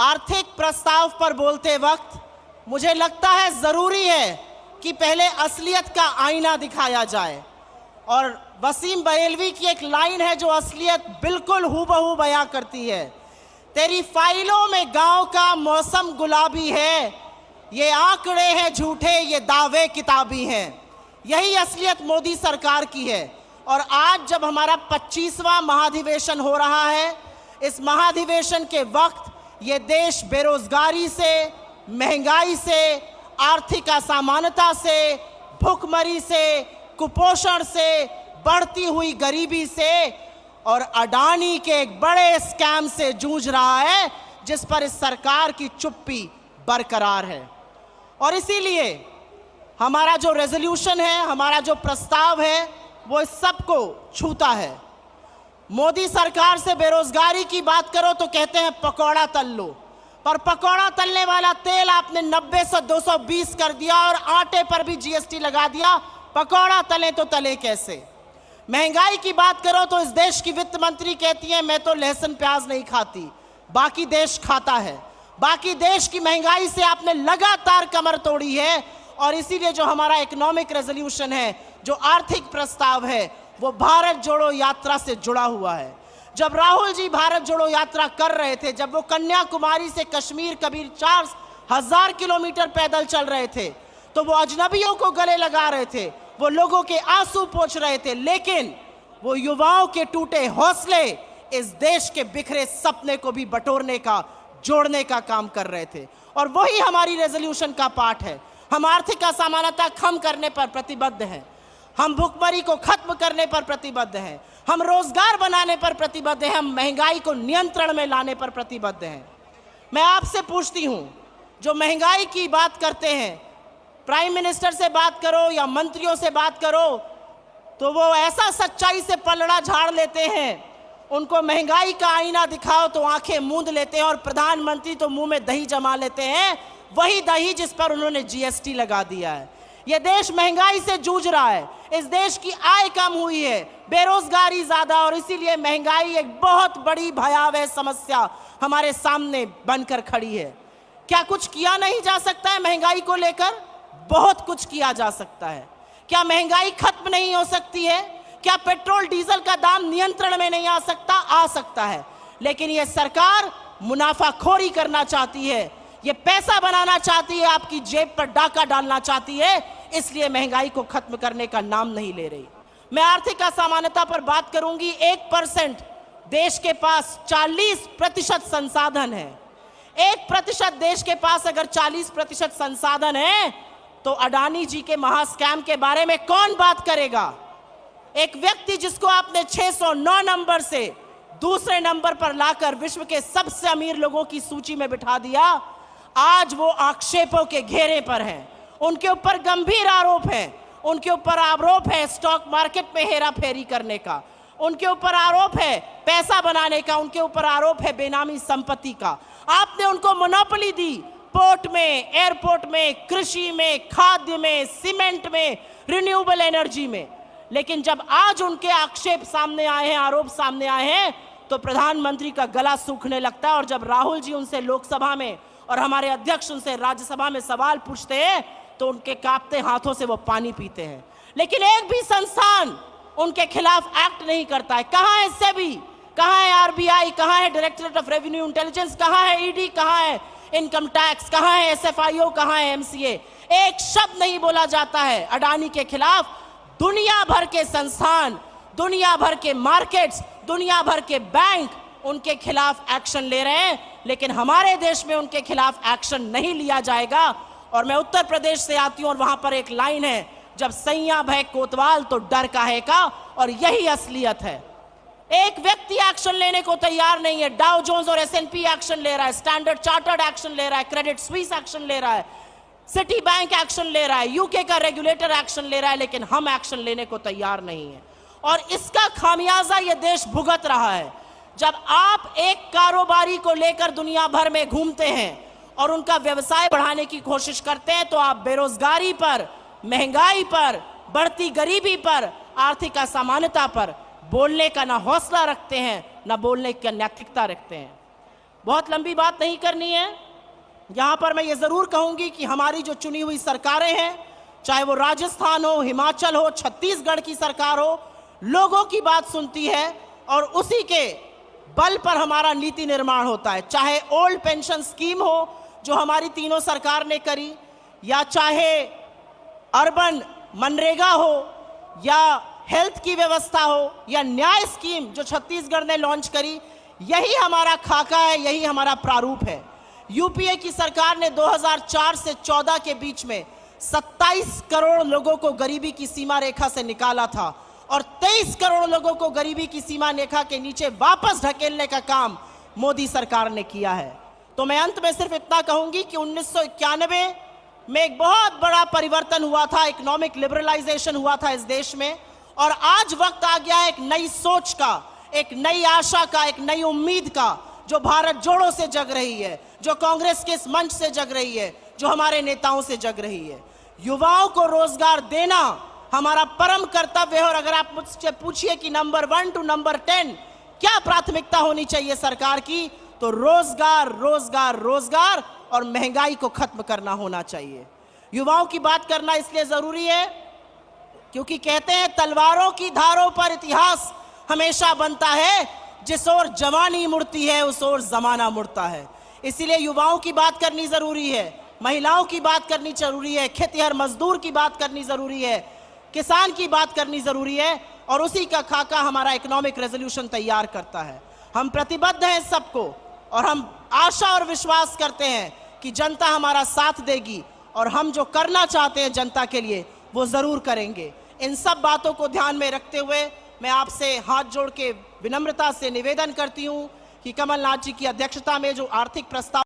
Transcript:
आर्थिक प्रस्ताव पर बोलते वक्त मुझे लगता है ज़रूरी है कि पहले असलियत का आईना दिखाया जाए। और वसीम बरेलवी की एक लाइन है जो असलियत बिल्कुल हूबहू बयां करती है। तेरी फाइलों में गांव का मौसम गुलाबी है, ये आंकड़े हैं झूठे, ये दावे किताबी हैं। यही असलियत मोदी सरकार की है। और आज जब हमारा 25वां महाधिवेशन हो रहा है, इस महाधिवेशन के वक्त ये देश बेरोजगारी से, महंगाई से, आर्थिक असमानता से, भूखमरी से, कुपोषण से, बढ़ती हुई गरीबी से और अडानी के एक बड़े स्कैम से जूझ रहा है, जिस पर इस सरकार की चुप्पी बरकरार है। और इसीलिए हमारा जो रेजोल्यूशन है, हमारा जो प्रस्ताव है, वो इस सबको छूता है। मोदी सरकार से बेरोजगारी की बात करो तो कहते हैं पकौड़ा तल लो, पर पकौड़ा तलने वाला तेल आपने 90 से 220 कर दिया और आटे पर भी जीएसटी लगा दिया। पकौड़ा तले तो तले कैसे? महंगाई की बात करो तो इस देश की वित्त मंत्री कहती है मैं तो लहसुन प्याज नहीं खाती, बाकी देश खाता है। बाकी देश की महंगाई से आपने लगातार कमर तोड़ी है। और इसीलिए जो हमारा इकोनॉमिक रेजोल्यूशन है, जो आर्थिक प्रस्ताव है, वो भारत जोड़ो यात्रा से जुड़ा हुआ है। जब राहुल जी भारत जोड़ो यात्रा कर रहे थे, जब वो कन्याकुमारी से कश्मीर कबीर 4000 किलोमीटर पैदल चल रहे थे, तो वो अजनबियों को गले लगा रहे थे, वो लोगों के आंसू पोंछ रहे थे, लेकिन वो युवाओं के टूटे हौसले इस देश के बिखरे सपने को भी बटोरने का, जोड़ने का काम कर रहे थे। और वही हमारी रेजोल्यूशन का पार्ट है। हम आर्थिक असमानता कम करने पर प्रतिबद्ध हैं, हम भूखमरी को खत्म करने पर प्रतिबद्ध हैं, हम रोजगार बनाने पर प्रतिबद्ध हैं, हम महंगाई को नियंत्रण में लाने पर प्रतिबद्ध हैं। मैं आपसे पूछती हूं, जो महंगाई की बात करते हैं, प्राइम मिनिस्टर से बात करो या मंत्रियों से बात करो, तो वो ऐसा सच्चाई से पलड़ा झाड़ लेते हैं, उनको महंगाई का आईना दिखाओ तो आंखें मूंद लेते हैं, और प्रधानमंत्री तो मुंह में दही जमा लेते हैं, वही दही जिस पर उन्होंने जीएसटी लगा दिया है। यह देश महंगाई से जूझ रहा है, इस देश की आय कम हुई है, बेरोजगारी ज्यादा, और इसीलिए महंगाई एक बहुत बड़ी भयावह समस्या हमारे सामने बनकर खड़ी है। क्या कुछ किया नहीं जा सकता है महंगाई को लेकर? बहुत कुछ किया जा सकता है। क्या महंगाई खत्म नहीं हो सकती है? क्या पेट्रोल डीजल का दाम नियंत्रण में नहीं आ सकता? आ सकता है। लेकिन यह सरकार मुनाफाखोरी करना चाहती है, ये पैसा बनाना चाहती है, आपकी जेब पर डाका डालना चाहती है, इसलिए महंगाई को खत्म करने का नाम नहीं ले रही। मैं आर्थिक असमानता पर बात करूंगी। 1% देश के पास 40% संसाधन है। 1% देश के पास अगर 40% संसाधन है, तो अडानी जी के महास्कैम के बारे में कौन बात करेगा? एक व्यक्ति जिसको आपने 609 नंबर से दूसरे नंबर पर लाकर विश्व के सबसे अमीर लोगों की सूची में बिठा दिया, आज वो आक्षेपों के घेरे पर हैं। उनके ऊपर गंभीर आरोप है। उनके ऊपर आरोप है स्टॉक मार्केट में हेरा फेरी करने का, उनके ऊपर आरोप है पैसा बनाने का, उनके ऊपर आरोप है बेनामी संपत्ति का। आपने उनको मोनोपोली दी पोर्ट में, एयरपोर्ट में, कृषि में, खाद्य में, सीमेंट में, रिन्यूएबल एनर्जी में। लेकिन जब आज उनके आक्षेप सामने आए हैं, आरोप सामने आए हैं, तो प्रधानमंत्री का गला सूखने लगता है। और जब राहुल जी उनसे लोकसभा में और हमारे अध्यक्ष उनसे राज्यसभा में सवाल पूछते हैं, तो उनके कांपते हाथों से वो पानी पीते हैं। लेकिन एक भी संस्थान उनके खिलाफ एक्ट नहीं करता है। कहां है सेबी, कहां है आरबीआई, कहां है डायरेक्टरेट ऑफ रेवेन्यू इंटेलिजेंस, कहां है ईडी, कहां है इनकम टैक्स, कहां है एसएफआईओ, कहां है एमसीए? एक शब्द नहीं बोला जाता है अडानी के खिलाफ। दुनिया भर के संस्थान, दुनिया भर के मार्केट्स, दुनिया भर के बैंक उनके खिलाफ एक्शन ले रहे हैं, लेकिन हमारे देश में उनके खिलाफ एक्शन नहीं लिया जाएगा। और मैं उत्तर प्रदेश से आती हूं और वहां पर एक लाइन है, जब सैया भय कोतवाल तो डर काहे का, और यही असलियत है। एक व्यक्ति एक्शन लेने को तैयार नहीं है। डाउ जोन्स और एसएनपी एक्शन ले रहा है, स्टैंडर्ड चार्टर्ड एक्शन ले रहा है, क्रेडिट स्विस एक्शन ले रहा है, सिटी बैंक एक्शन ले रहा है, यूके का रेगुलेटर एक्शन ले रहा है, लेकिन हम एक्शन लेने को तैयार नहीं है। और इसका खामियाजा ये देश भुगत रहा है। जब आप एक कारोबारी को लेकर दुनिया भर में घूमते हैं और उनका व्यवसाय बढ़ाने की कोशिश करते हैं, तो आप बेरोजगारी पर, महंगाई पर, बढ़ती गरीबी पर, आर्थिक असमानता पर बोलने का ना हौसला रखते हैं, ना बोलने की नैतिकता रखते हैं। बहुत लंबी बात नहीं करनी है। यहाँ पर मैं ये ज़रूर कहूँगी कि हमारी जो चुनी हुई सरकारें हैं, चाहे वो राजस्थान हो, हिमाचल हो, छत्तीसगढ़ की सरकार हो, लोगों की बात सुनती है और उसी के बल पर हमारा नीति निर्माण होता है। चाहे ओल्ड पेंशन स्कीम हो जो हमारी तीनों सरकार ने करी, या चाहे अर्बन मनरेगा हो, या हेल्थ की व्यवस्था हो, या न्याय स्कीम जो छत्तीसगढ़ ने लॉन्च करी, यही हमारा खाका है, यही हमारा प्रारूप है। यूपीए की सरकार ने 2004 से 14 के बीच में 27 करोड़ लोगों को गरीबी की सीमा रेखा से निकाला था और 23 करोड़ लोगों को गरीबी की सीमा रेखा के नीचे वापस ढकेलने का काम मोदी सरकार ने किया है। तो मैं अंत में सिर्फ इतना कहूंगी कि 1991 में एक बहुत बड़ा परिवर्तन हुआ था, इकोनॉमिक लिबरलाइजेशन हुआ था इस देश में, और आज वक्त आ गया है एक नई सोच का, एक नई आशा का, एक नई उम्मीद का, जो भारत जोड़ो से जग रही है, जो कांग्रेस के इस मंच से जग रही है, जो हमारे नेताओं से जग रही है। युवाओं को रोजगार देना हमारा परम कर्तव्य है। और अगर आप मुझसे पूछिए कि नंबर 1 टू नंबर 10 क्या प्राथमिकता होनी चाहिए सरकार की, तो रोजगार, रोजगार, रोजगार और महंगाई को खत्म करना होना चाहिए। युवाओं की बात करना इसलिए जरूरी है क्योंकि कहते हैं तलवारों की धारों पर इतिहास हमेशा बनता है, जिस ओर जवानी मुड़ती है उस ओर जमाना मुड़ता है। इसीलिए युवाओं की बात करनी जरूरी है, महिलाओं की बात करनी जरूरी है, खेतिहर मजदूर की बात करनी जरूरी है, किसान की बात करनी जरूरी है, और उसी का खाका हमारा इकोनॉमिक रेजोल्यूशन तैयार करता है। हम प्रतिबद्ध हैं सबको, और हम आशा और विश्वास करते हैं कि जनता हमारा साथ देगी और हम जो करना चाहते हैं जनता के लिए वो जरूर करेंगे। इन सब बातों को ध्यान में रखते हुए मैं आपसे हाथ जोड़ के विनम्रता से निवेदन करती हूं कि कमलनाथ जी की अध्यक्षता में जो आर्थिक प्रस्ताव